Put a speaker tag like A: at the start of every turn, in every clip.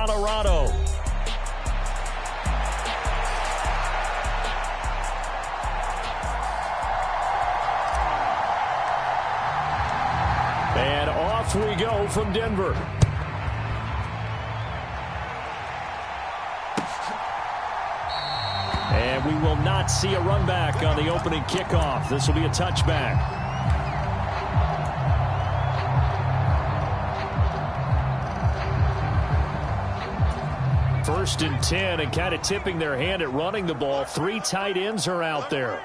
A: Colorado. And off we go from Denver. And we will not see a run back on the opening kickoff. This will be a touchback. First and 10, and kind of tipping their hand at running the ball. 3 tight ends are out there.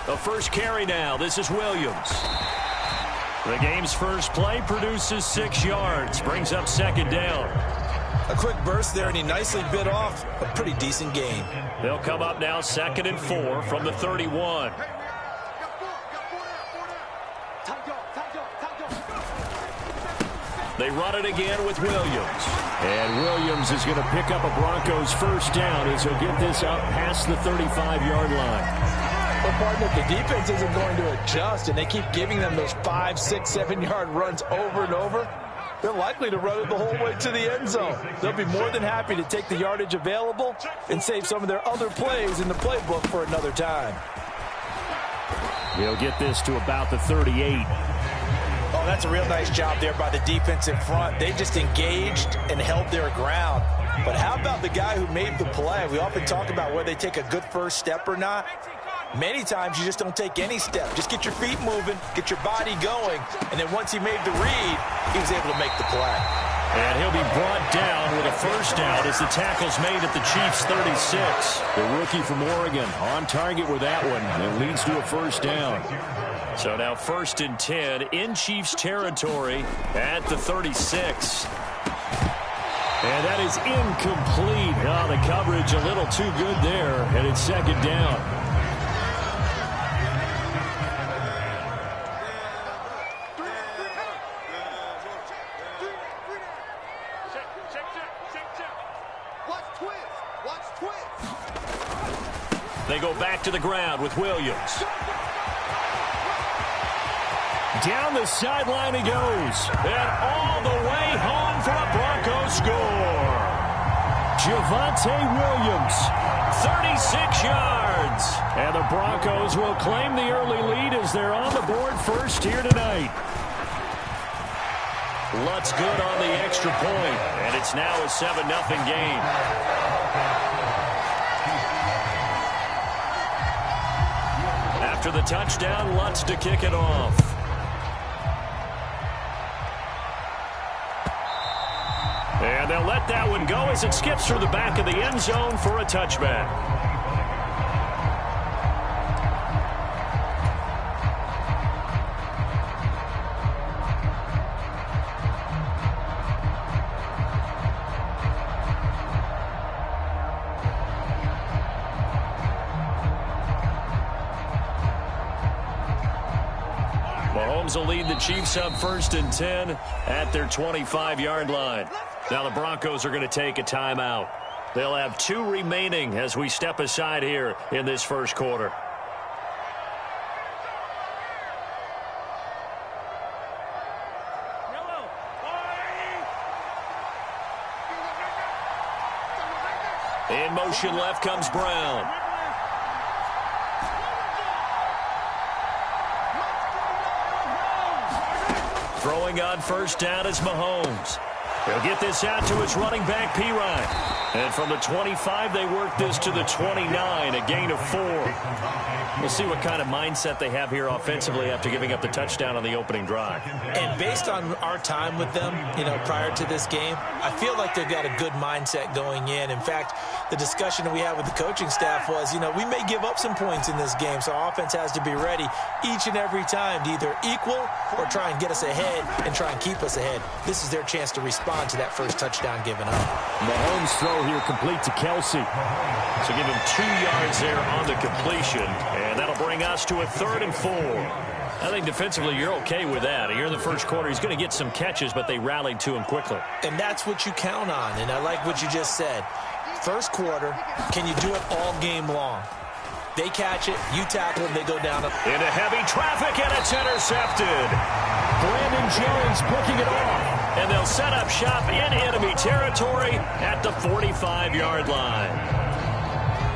A: The first carry now. This is Williams. The game's first play produces 6 yards. Brings up second down.
B: A quick burst there, and he nicely bit off a pretty decent gain.
A: They'll come up now 2nd and 4 from the 31. They run it again with Williams. And Williams is going to pick up a Broncos first down as he'll get this up past the 35-yard line.
C: But partner, if the defense isn't going to adjust and they keep giving them those 5, 6, 7-yard runs over and over, they're likely to run it the whole way to the end zone. They'll be more than happy to take the yardage available and save some of their other plays in the playbook for another time.
A: He'll get this to about the 38.
C: Oh, that's a real nice job there by the defense in front. They just engaged and held their ground. But how about the guy who made the play? We often talk about whether they take a good first step or not. Many times you just don't take any step. Just get your feet moving, get your body going, and then once he made the read, he was able to make the play.
A: And he'll be brought down with a first down as the tackle's made at the Chiefs' 36. The rookie from Oregon on target with that one. It leads to a first down. So now 1st and 10 in Chiefs territory at the 36. And that is incomplete. Oh, the coverage a little too good there, and it's second down. They go back to the ground with Williams. Down the sideline he goes. And all the way home for a Broncos score. Javonte Williams, 36 yards. And the Broncos will claim the early lead as they're on the board first here tonight. Lutz good on the extra point, and it's now a 7-0 game. After the touchdown, Lutz to kick it off. And they'll let that one go as it skips through the back of the end zone for a touchback. Mahomes will lead the Chiefs up 1st and 10 at their 25-yard line. Now the Broncos are going to take a timeout. They'll have 2 remaining as we step aside here in this first quarter. In motion left comes Brown. Throwing on first down is Mahomes. He'll get this out to his running back, Pirine. And from the 25, they work this to the 29, a gain of 4. We'll see what kind of mindset they have here offensively after giving up the touchdown on the opening drive.
C: And based on our time with them, prior to this game, I feel like they've got a good mindset going in. In fact, the discussion that we had with the coaching staff was, we may give up some points in this game, so our offense has to be ready each and every time to either equal or try and get us ahead and try and keep us ahead. This is their chance to respond to that first touchdown given up.
A: Mahomes' throw here complete to Kelsey. So give him 2 yards there on the completion, and that'll bring us to a 3rd and 4. I think defensively you're okay with that. Here in the first quarter, he's going to get some catches, but they rallied to him quickly.
C: And that's what you count on, and I like what you just said. First quarter, can you do it all game long? They catch it, you tackle them, they go down.
A: Into heavy traffic, and it's intercepted. Brandon Jones picking it off. And they'll set up shop in enemy territory at the 45-yard line.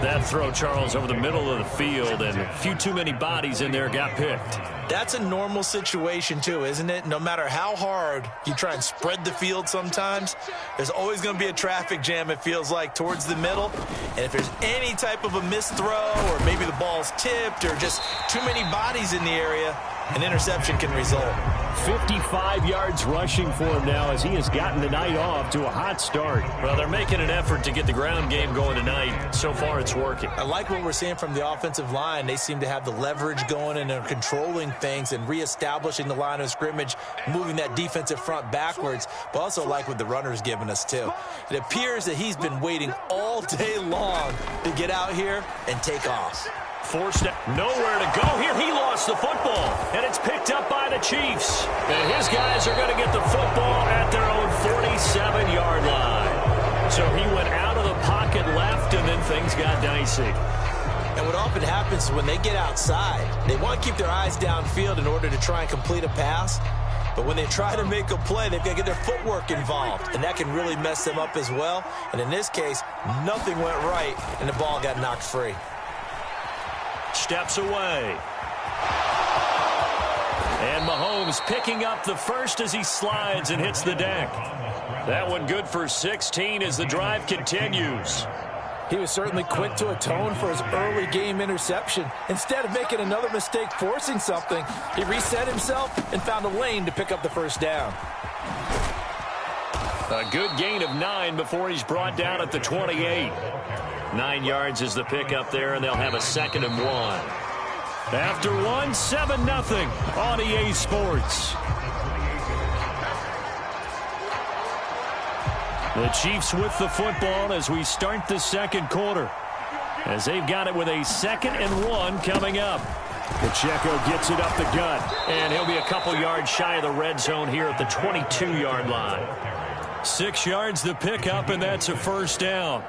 A: That throw, Charles, over the middle of the field, and a few too many bodies in there got picked.
C: That's a normal situation, too, isn't it? No matter how hard you try and spread the field sometimes, there's always going to be a traffic jam, it feels like, towards the middle. And if there's any type of a missed throw, or maybe the ball's tipped, or just too many bodies in the area, an interception can result.
A: 55 yards rushing for him now as he has gotten the night off to a hot start. Well, they're making an effort to get the ground game going tonight. So far, it's working.
C: I like what we're seeing from the offensive line. They seem to have the leverage going, and they're controlling things and reestablishing the line of scrimmage, moving that defensive front backwards, but also like what the runner's giving us, too. It appears that he's been waiting all day long to get out here and take off.
A: Forced nowhere to go here. He lost the football, and it's picked up by the Chiefs. And his guys are going to get the football at their own 47-yard line. So he went out of the pocket left, and then things got dicey.
C: And what often happens is when they get outside, they want to keep their eyes downfield in order to try and complete a pass. But when they try to make a play, they've got to get their footwork involved, and that can really mess them up as well. And in this case, nothing went right, and the ball got knocked free.
A: Steps away. And Mahomes picking up the first as he slides and hits the deck. That one good for 16 as the drive continues.
C: He was certainly quick to atone for his early game interception. Instead of making another mistake forcing something, he reset himself and found a lane to pick up the first down.
A: A good gain of 9 before he's brought down at the 28. 9 yards is the pickup there, and they'll have a 2nd and 1. After one, 7-0 on EA Sports. The Chiefs with the football as we start the second quarter, as they've got it with a 2nd and 1 coming up. Pacheco gets it up the gut, and he'll be a couple yards shy of the red zone here at the 22-yard line. 6 yards the pickup, and that's a first down.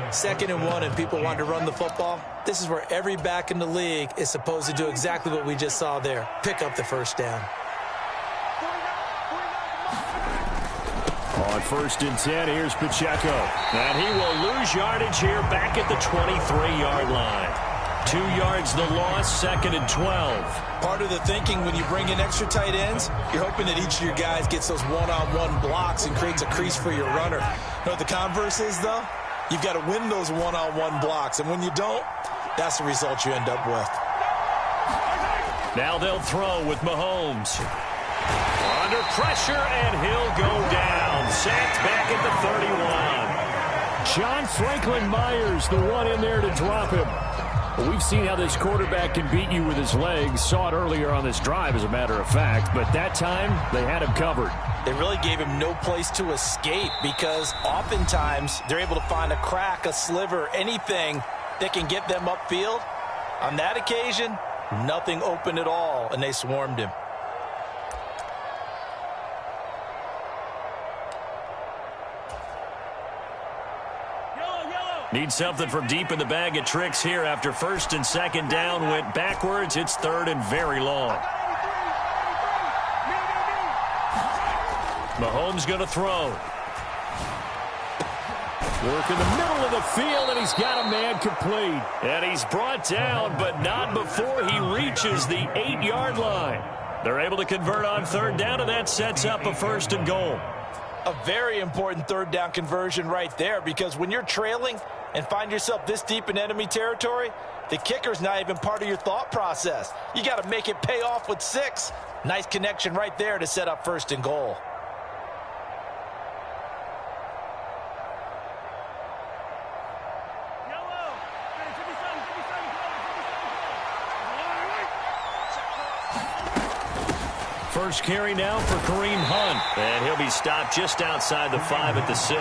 C: 2nd and 1, and people want to run the football. This is where every back in the league is supposed to do exactly what we just saw there. Pick up the first down.
A: On 1st and 10, here's Pacheco. And he will lose yardage here back at the 23-yard line. 2 yards the loss, 2nd and 12.
C: Part of the thinking when you bring in extra tight ends, you're hoping that each of your guys gets those one-on-one blocks and creates a crease for your runner. You know what the converse is, though? You've got to win those one-on-one blocks, and when you don't, that's the result you end up with.
A: Now they'll throw with Mahomes. Under pressure, and he'll go down. Sacked back at the 31. John Franklin Myers, the one in there to drop him. Well, we've seen how this quarterback can beat you with his legs. Saw it earlier on this drive, as a matter of fact. But that time, they had him covered.
C: They really gave him no place to escape because oftentimes they're able to find a crack, a sliver, anything that can get them upfield. On that occasion, nothing open at all, and they swarmed him.
A: Need something from deep in the bag of tricks here after 1st and 2nd down went backwards. It's 3rd and very long. Mahomes going to throw. Work in the middle of the field, and he's got a man complete. And he's brought down, but not before he reaches the 8-yard line. They're able to convert on 3rd down, and that sets up a 1st and goal.
C: A very important 3rd down conversion right there, because when you're trailing and find yourself this deep in enemy territory, the kicker's not even part of your thought process. You got to make it pay off with 6. Nice connection right there to set up 1st and goal.
A: First carry now for Kareem Hunt. And he'll be stopped just outside the 5 at the 6.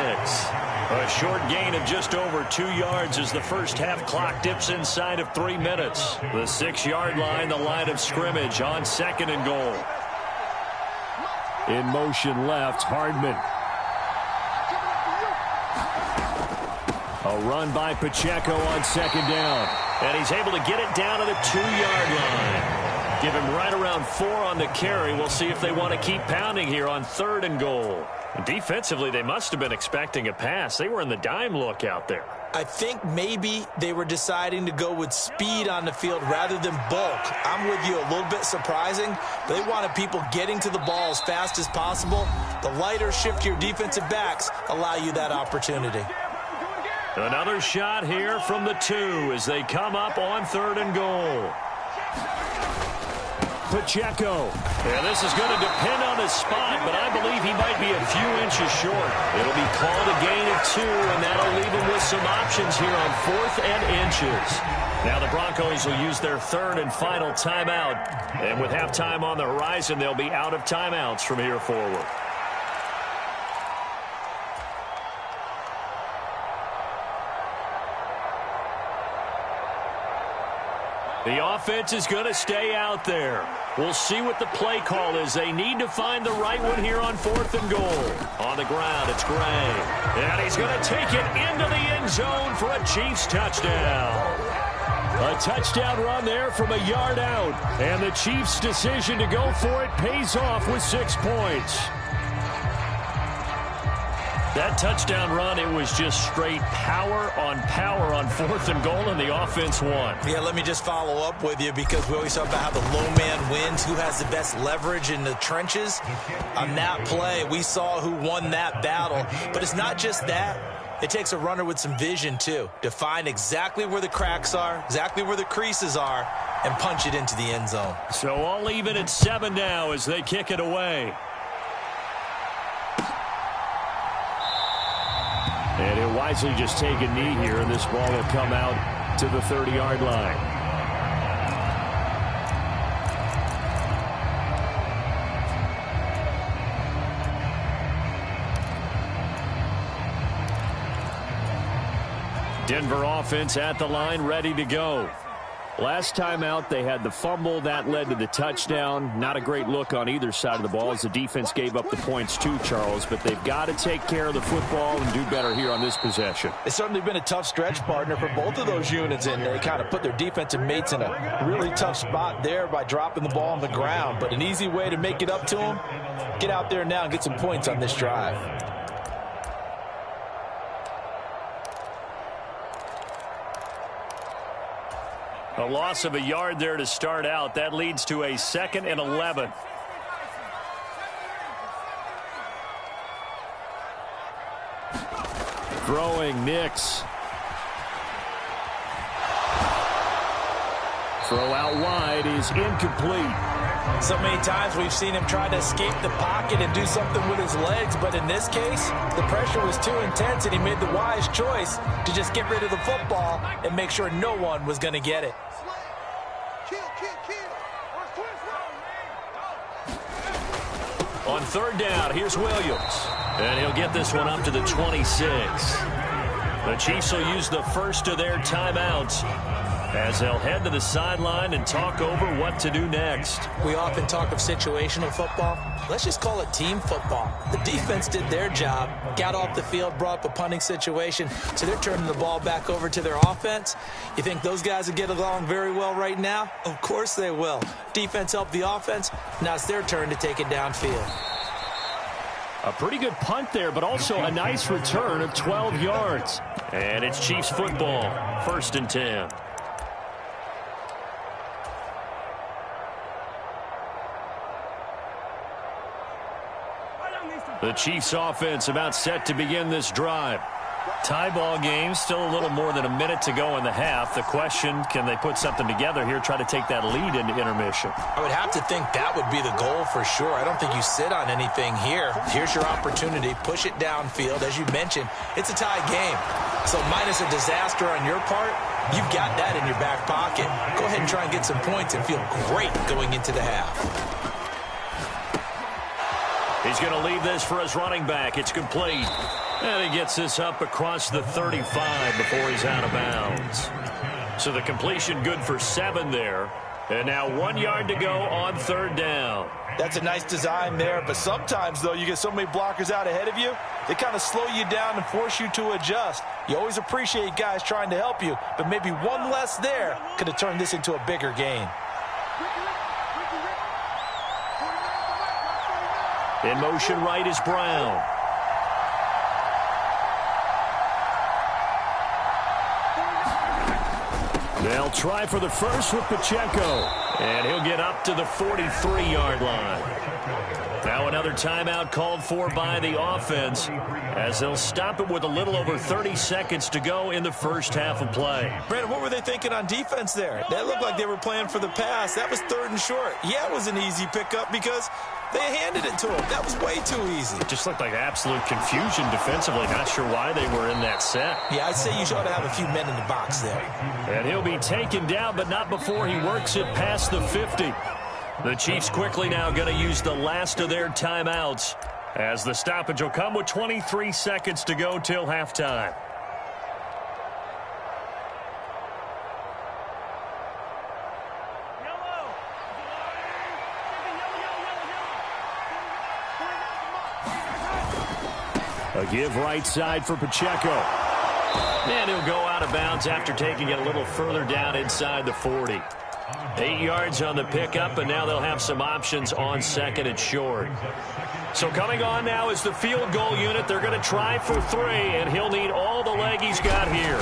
A: A short gain of just over 2 yards as the first half clock dips inside of 3 minutes. The 6-yard line, the line of scrimmage on 2nd and goal. In motion left, Hardman. A run by Pacheco on 2nd down. And he's able to get it down to the 2-yard line. Give him right around 4 on the carry. We'll see if they want to keep pounding here on 3rd and goal. Defensively, they must have been expecting a pass. They were in the dime look out there.
C: I think maybe they were deciding to go with speed on the field rather than bulk. I'm with you, a little bit surprising. They wanted people getting to the ball as fast as possible. The lighter, shiftier defensive backs allow you that opportunity.
A: Another shot here from the 2 as they come up on 3rd and goal. Pacheco. Yeah, this is going to depend on his spot, but I believe he might be a few inches short. It'll be called a gain of 2, and that'll leave him with some options here on 4th and inches. Now the Broncos will use their 3rd and final timeout, and with halftime on the horizon, they'll be out of timeouts from here forward. The offense is going to stay out there. We'll see what the play call is. They need to find the right one here on 4th and goal. On the ground, it's Gray. And he's going to take it into the end zone for a Chiefs touchdown. A touchdown run there from a yard out. And the Chiefs' decision to go for it pays off with 6 points. That touchdown run, it was just straight power on 4th and goal, and the offense won.
C: Yeah, let me just follow up with you because we always talk about how the low man wins, who has the best leverage in the trenches. On that play, we saw who won that battle. But it's not just that. It takes a runner with some vision, too, to find exactly where the cracks are, exactly where the creases are, and punch it into the end zone.
A: So all even at 7 now as they kick it away. And he'll wisely just take a knee here, and this ball will come out to the 30-yard line. Denver offense at the line, ready to go. Last time out, they had the fumble. That led to the touchdown. Not a great look on either side of the ball as the defense gave up the points too, Charles. But they've got to take care of the football and do better here on this possession.
C: It's certainly been a tough stretch, partner, for both of those units. And they kind of put their defensive mates in a really tough spot there by dropping the ball on the ground. But an easy way to make it up to them, get out there now and get some points on this drive.
A: A loss of a yard there to start out. That leads to a 2nd and 11. Throwing, Nix. Throw out wide is incomplete.
C: So many times we've seen him try to escape the pocket and do something with his legs, but in this case, the pressure was too intense and he made the wise choice to just get rid of the football and make sure no one was going to get it. On 3rd down, here's Williams.
A: And he'll get this one up to the 26. The Chiefs will use the first of their timeouts as they'll head to the sideline and talk over what to do next.
C: We often talk of situational football. Let's just call it team football. The defense did their job, got off the field, brought up a punting situation, so they're turning the ball back over to their offense. You think those guys will get along very well right now? Of course they will. Defense helped the offense. Now it's their turn to take it downfield.
A: A pretty good punt there, but also a nice return of 12 yards. And it's Chiefs football, 1st and 10. The Chiefs offense about set to begin this drive. Tie ball game, still a little more than a minute to go in the half. The question, can they put something together here, try to take that lead into intermission?
C: I would have to think that would be the goal for sure. I don't think you sit on anything here. Here's your opportunity. Push it downfield. As you mentioned, it's a tie game. So minus a disaster on your part, you've got that in your back pocket. Go ahead and try and get some points and feel great going into the half.
A: He's going to leave this for his running back. It's complete. And he gets this up across the 35 before he's out of bounds. So the completion good for 7 there. And now 1 yard to go on third down.
C: That's a nice design there, but sometimes, though, you get so many blockers out ahead of you, they kind of slow you down and force you to adjust. You always appreciate guys trying to help you, but maybe one less there could have turned this into a bigger game.
A: In motion right is Brown. They'll try for the first with Pacheco. And he'll get up to the 43-yard line. Now another timeout called for by the offense as they'll stop it with a little over 30 seconds to go in the first half of play.
C: Brandon, what were they thinking on defense there? That looked like they were playing for the pass. That was 3rd and short. Yeah, it was an easy pickup because they handed it to him. That was way too easy.
A: It just looked like absolute confusion defensively. Not sure why they were in that set.
C: Yeah, I'd say you ought to have a few men in the box there.
A: And he'll be taken down, but not before he works it past the 50. The Chiefs quickly now going to use the last of their timeouts as the stoppage will come with 23 seconds to go till halftime. A give right side for Pacheco. And he'll go out of bounds after taking it a little further down inside the 40. 8 yards on the pickup, and now they'll have some options on 2nd and short. So coming on now is the field goal unit. They're going to try for 3, and he'll need all the leg he's got here.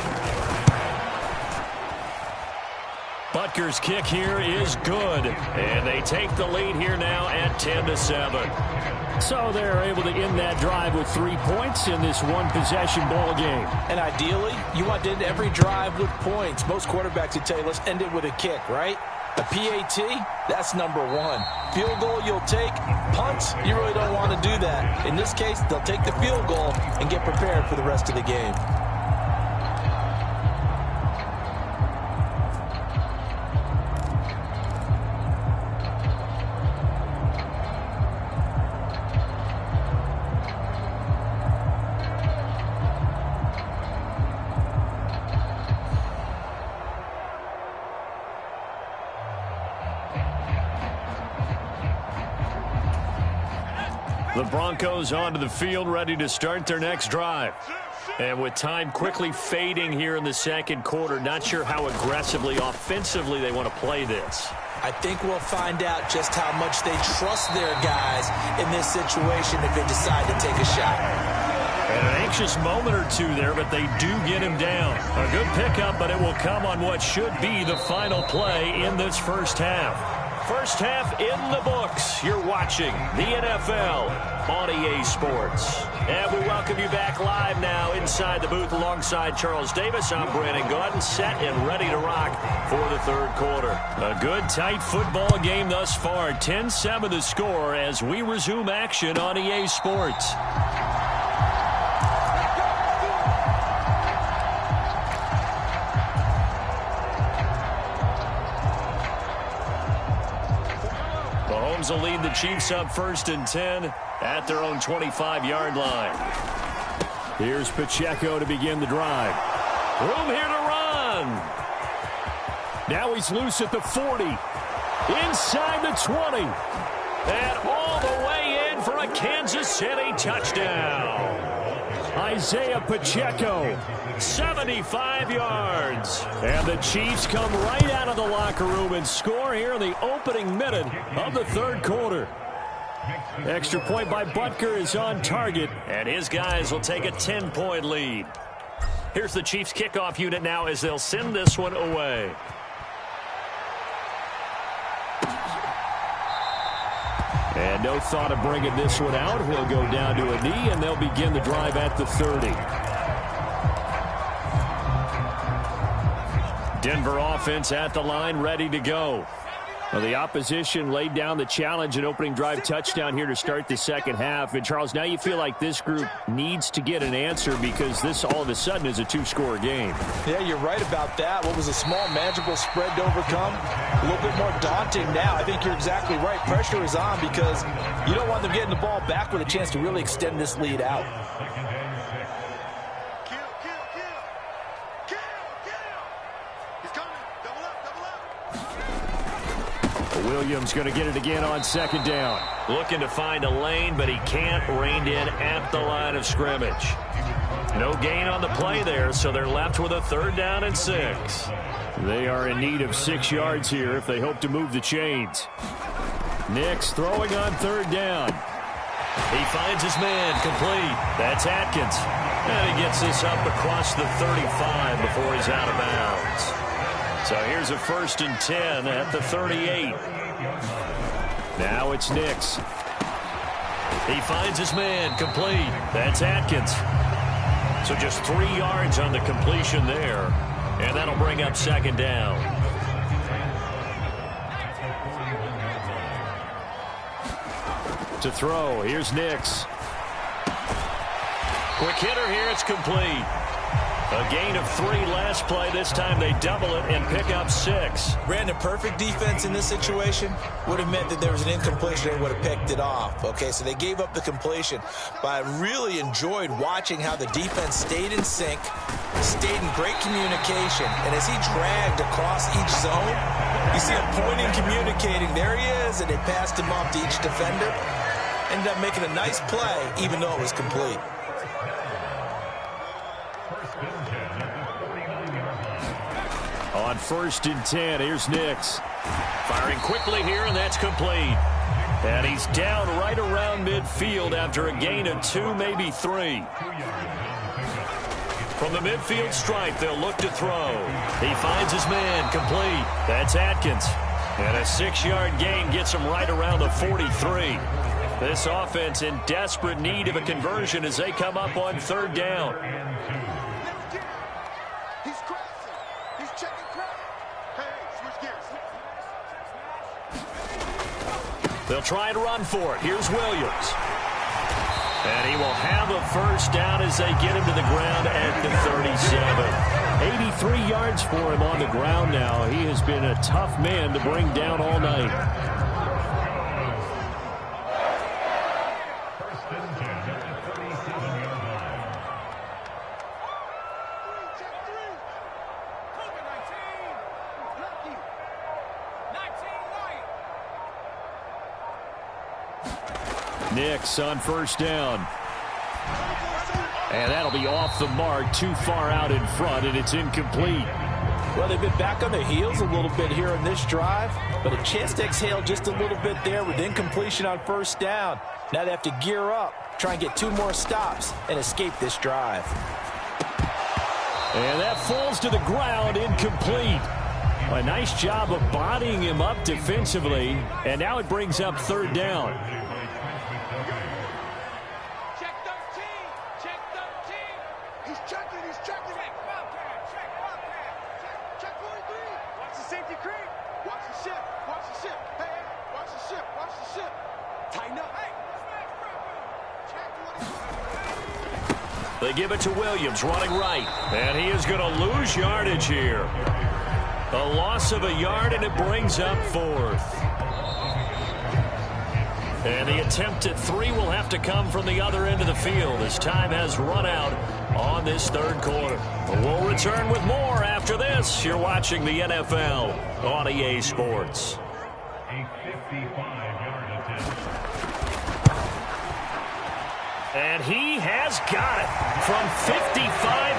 A: Butker's kick here is good, and they take the lead here now at 10-7. So they're able to end that drive with 3 points in this one-possession ball game.
C: And ideally, you want to end every drive with points. Most quarterbacks would tell you, let's end it with a kick, right? A PAT, that's number 1. Field goal you'll take. Punts, you really don't want to do that. In this case, they'll take the field goal and get prepared for the rest of the game.
A: The Broncos onto the field, ready to start their next drive. And with time quickly fading here in the second quarter, not sure how aggressively, offensively they want to play this.
C: I think we'll find out just how much they trust their guys in this situation if they decide to take a shot.
A: And an anxious moment or two there, but they do get him down. A good pickup, but it will come on what should be the final play in this first half. First half in the books. You're watching the NFL on EA Sports. And we welcome you back live now inside the booth alongside Charles Davis. I'm Brandon Gaudin, set and ready to rock for the third quarter. A good, tight football game thus far. 10-7 the score as we resume action on EA Sports. Mahomes will lead the Chiefs up 1st and 10 at their own 25-yard line. Here's Pacheco to begin the drive. Room here to run. Now he's loose at the 40. Inside the 20. And all the way in for a Kansas City touchdown. Isaiah Pacheco, 75 yards. And the Chiefs come right out of the locker room and score here in the opening minute of the third quarter. Extra point by Butker is on target, and his guys will take a 10-point lead. Here's the Chiefs kickoff unit now as they'll send this one away. And no thought of bringing this one out. He'll go down to a knee, and they'll begin the drive at the 30. Denver offense at the line, ready to go. Well, the opposition laid down the challenge and opening drive touchdown here to start the second half. And, Charles, now you feel like this group needs to get an answer because this all of a sudden is a two-score game.
C: Yeah, you're right about that. What was a small, manageable spread to overcome, a little bit more daunting now. I think you're exactly right. Pressure is on because you don't want them getting the ball back with a chance to really extend this lead out.
A: Williams going to get it again on second down. Looking to find a lane, but he can't. Reined in at the line of scrimmage. No gain on the play there, so they're left with a 3rd down and 6. They are in need of 6 yards here if they hope to move the chains. Nix throwing on 3rd down. He finds his man complete. That's Atkins. And he gets this up across the 35 before he's out of bounds. So here's a 1st and 10 at the 38. Now it's Nix. He finds his man complete. That's Atkins. So just 3 yards on the completion there. And that'll bring up 2nd down. To throw, here's Nix. Quick hitter here, it's complete. A gain of 3 last play. This time they double it and pick up 6.
C: Brandon, perfect defense in this situation would have meant that there was an incompletion. They would have picked it off. Okay, so they gave up the completion. But I really enjoyed watching how the defense stayed in sync, stayed in great communication. And as he dragged across each zone, you see him pointing, communicating. There he is, and they passed him off to each defender. Ended up making a nice play, even though it was complete.
A: On 1st and 10, here's Nix. Firing quickly here, and that's complete. And he's down right around midfield after a gain of 2, maybe 3. From the midfield stripe, they'll look to throw. He finds his man complete. That's Atkins. And a 6-yard gain gets him right around the 43. This offense in desperate need of a conversion as they come up on 3rd down. They'll try and run for it. Here's Williams. And he will have a 1st down as they get him to the ground at the 37. 83 yards for him on the ground now. He has been a tough man to bring down all night. Nix on 1st down. And that'll be off the mark, too far out in front, and it's incomplete.
C: Well, they've been back on their heels a little bit here in this drive, but a chance to exhale just a little bit there with incompletion on 1st down. Now they have to gear up, try and get 2 more stops, and escape this drive.
A: And that falls to the ground, incomplete. A nice job of bodying him up defensively, and now it brings up 3rd down. They give it to Williams, running right. And he is going to lose yardage here. A loss of a yard, and it brings up 4th. And the attempt at 3 will have to come from the other end of the field as time has run out on this 3rd quarter. We'll return with more after this. You're watching the NFL on EA Sports. And he has got it from 55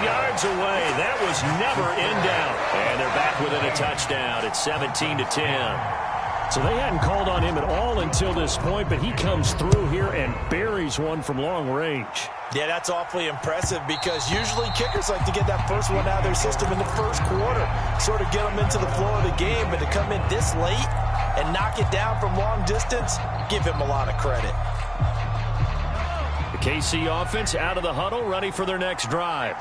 A: yards away. That was never in doubt. And they're back within a touchdown. It's 17-10. So they hadn't called on him at all until this point, but he comes through here and buries one from long range.
C: Yeah, that's awfully impressive because usually kickers like to get that first one out of their system in the 1st quarter, sort of get them into the flow of the game, but to come in this late and knock it down from long distance, give him a lot of credit.
A: The KC offense out of the huddle, ready for their next drive.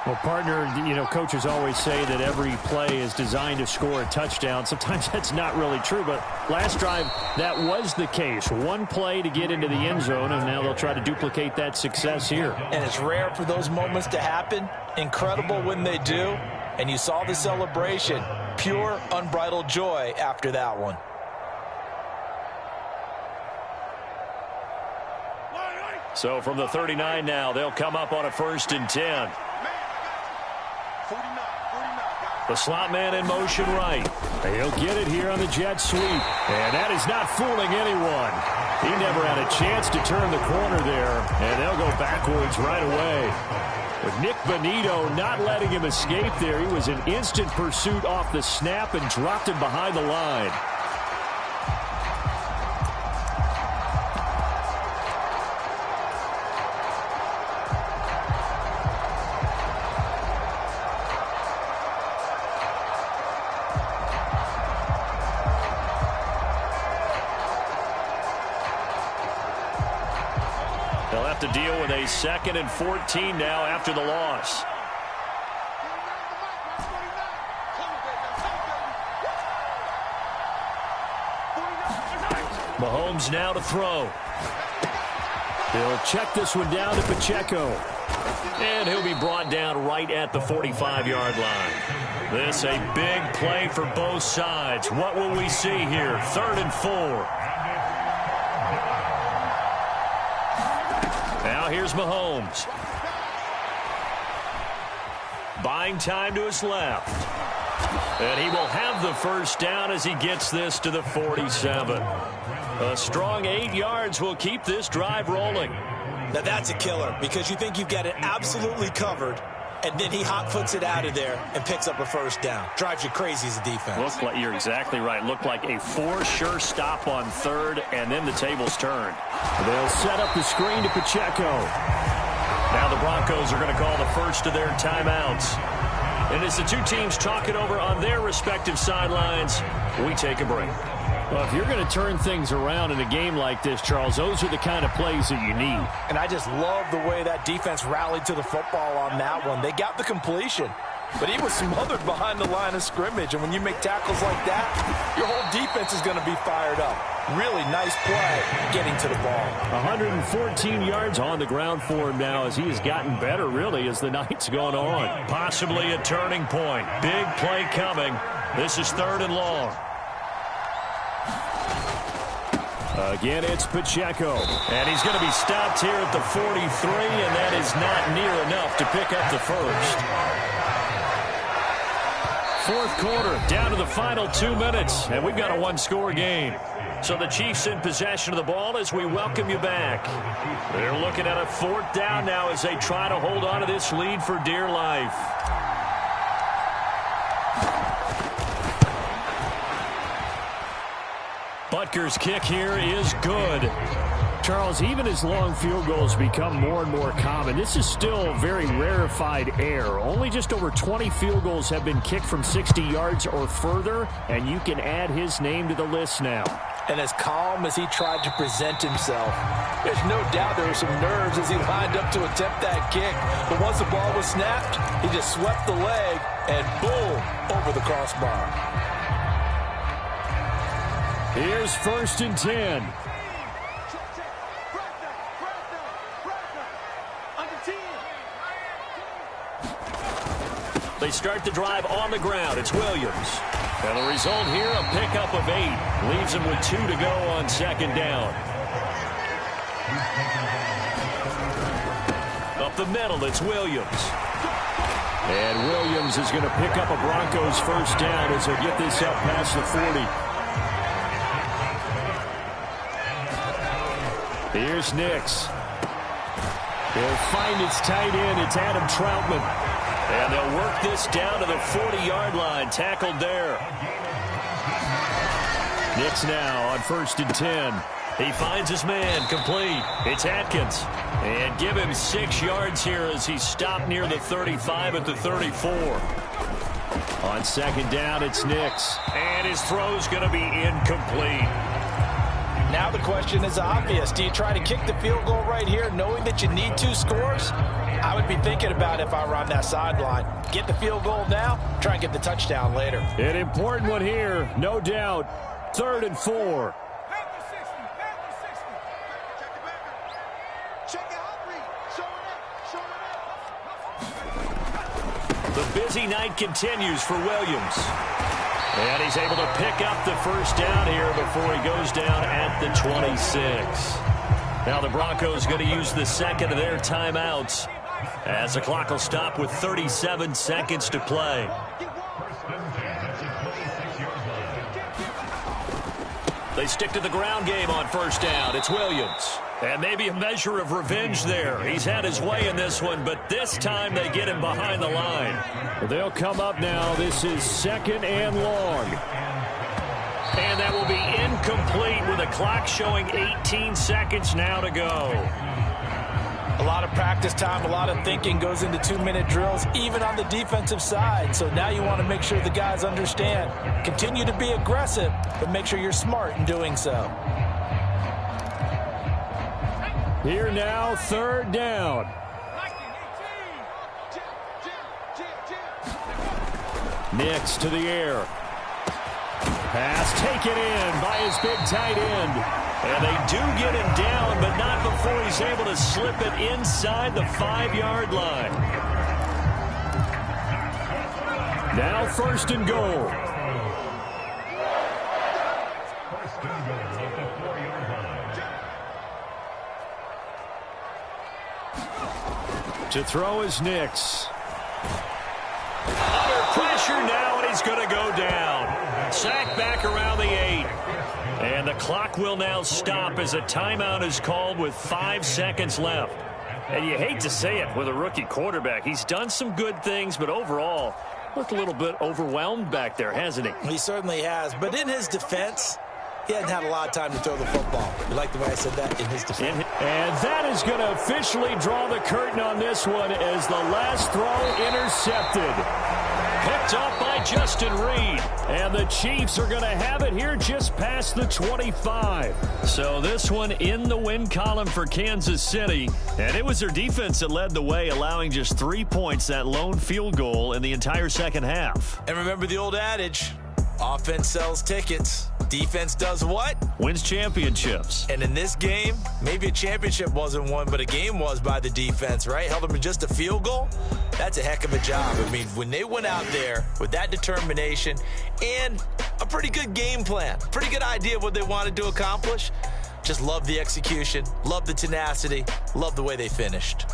A: Well, partner, coaches always say that every play is designed to score a touchdown. Sometimes that's not really true, but last drive, that was the case. One play to get into the end zone, and now they'll try to duplicate that success here.
C: And it's rare for those moments to happen. Incredible when they do. And you saw the celebration. Pure, unbridled joy after that one.
A: So from the 39 now, they'll come up on a 1st and 10. The slot man in motion right. He'll get it here on the jet sweep. And that is not fooling anyone. He never had a chance to turn the corner there, and they'll go backwards right away. But Nick Bonito not letting him escape there. He was in instant pursuit off the snap and dropped him behind the line. They'll have to deal with a 2nd and 14 now after the loss. Mahomes now to throw. He'll check this one down to Pacheco. And he'll be brought down right at the 45-yard line. This a big play for both sides. What will we see here? 3rd and 4. Now here's Mahomes. Buying time to his left. And he will have the first down as he gets this to the 47. A strong 8 yards will keep this drive rolling.
C: Now that's a killer because you think you've got it absolutely covered, and then he hot-foots it out of there and picks up a first down. Drives you crazy as a defense.
A: You're exactly right. Looked like a for-sure stop on 3rd, and then the tables turned. They'll set up the screen to Pacheco. Now the Broncos are going to call the first of their timeouts. And as the two teams talk it over on their respective sidelines, we take a break. Well, if you're going to turn things around in a game like this, Charles, those are the kind of plays that you need.
C: And I just love the way that defense rallied to the football on that one. They got the completion, but he was smothered behind the line of scrimmage. And when you make tackles like that, your whole defense is going to be fired up. Really nice play getting to the ball. 114
A: yards on the ground for him now as he has gotten better, really, as the night's gone on. Possibly a turning point. Big play coming. This is 3rd and long. Again, it's Pacheco. And he's going to be stopped here at the 43, and that is not near enough to pick up the first. 4th quarter, down to the final 2 minutes, and we've got a one-score game. So the Chiefs in possession of the ball as we welcome you back. They're looking at a 4th down now as they try to hold on to this lead for dear life. Butker's kick here is good. Charles, even as long field goals become more and more common, this is still very rarefied air. Only just over 20 field goals have been kicked from 60 yards or further, and you can add his name to the list now.
C: And as calm as he tried to present himself, there's no doubt there were some nerves as he lined up to attempt that kick. But once the ball was snapped, he just swept the leg and boom, over the crossbar.
A: Here's 1st and 10. They start the drive on the ground. It's Williams. And the result here, a pickup of 8. Leaves him with 2 to go on 2nd down. Up the middle, it's Williams. And Williams is going to pick up a Broncos first down as they get this up past the 40. Here's Nix. He'll find its tight end. It's Adam Troutman. And they'll work this down to the 40-yard line. Tackled there. Nix now on 1st and 10. He finds his man complete. It's Atkins. And give him 6 yards here as he's stopped near the 35 at the 34. On 2nd down, it's Nix. And his throw's going to be incomplete.
C: Now the question is obvious. Do you try to kick the field goal right here knowing that you need 2 scores? I would be thinking about it if I were on that sideline. Get the field goal now, try and get the touchdown later.
A: An important one here, no doubt. 3rd and 4. The busy night continues for Williams. And he's able to pick up the first down here before he goes down at the 26. Now the Broncos going to use the 2nd of their timeouts as the clock will stop with 37 seconds to play. They stick to the ground game on first down. It's Williams. And maybe a measure of revenge there. He's had his way in this one, but this time they get him behind the line. They'll come up now. This is 2nd and long. And that will be incomplete with the clock showing 18 seconds now to go.
C: A lot of practice time, a lot of thinking goes into 2-minute drills, even on the defensive side. So now you want to make sure the guys understand. Continue to be aggressive, but make sure you're smart in doing so.
A: Here now, 3rd down. Nix to the air. Pass taken in by his big tight end. And they do get him down, but not before he's able to slip it inside the 5-yard line. Now 1st and goal. To throw is Nix. Under pressure now, and he's going to go down. Sacked back around the 8. And the clock will now stop as a timeout is called with 5 seconds left. And you hate to say it with a rookie quarterback. He's done some good things, but overall, looked a little bit overwhelmed back there, hasn't he?
C: He certainly has. But in his defense, he hadn't had a lot of time to throw the football. You like the way I said that? In his defense.
A: And that is going to officially draw the curtain on this one as the last throw intercepted. Picked up by Justin Reed. And the Chiefs are going to have it here just past the 25. So this one in the win column for Kansas City. And it was their defense that led the way, allowing just 3 points, that lone field goal in the entire second half.
C: And remember the old adage, offense sells tickets. Defense does what?
A: Wins championships.
C: And in this game, maybe a championship wasn't won, but a game was by the defense, right? Held them to just a field goal. That's a heck of a job. I mean, when they went out there with that determination and a pretty good game plan, pretty good idea of what they wanted to accomplish, just love the execution, love the tenacity, love the way they finished.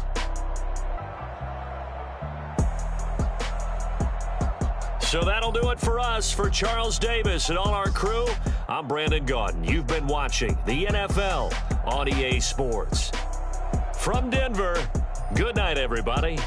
A: So that'll do it for us. For Charles Davis and all our crew, I'm Brandon Gaudin. You've been watching the NFL on EA Sports. From Denver, good night, everybody.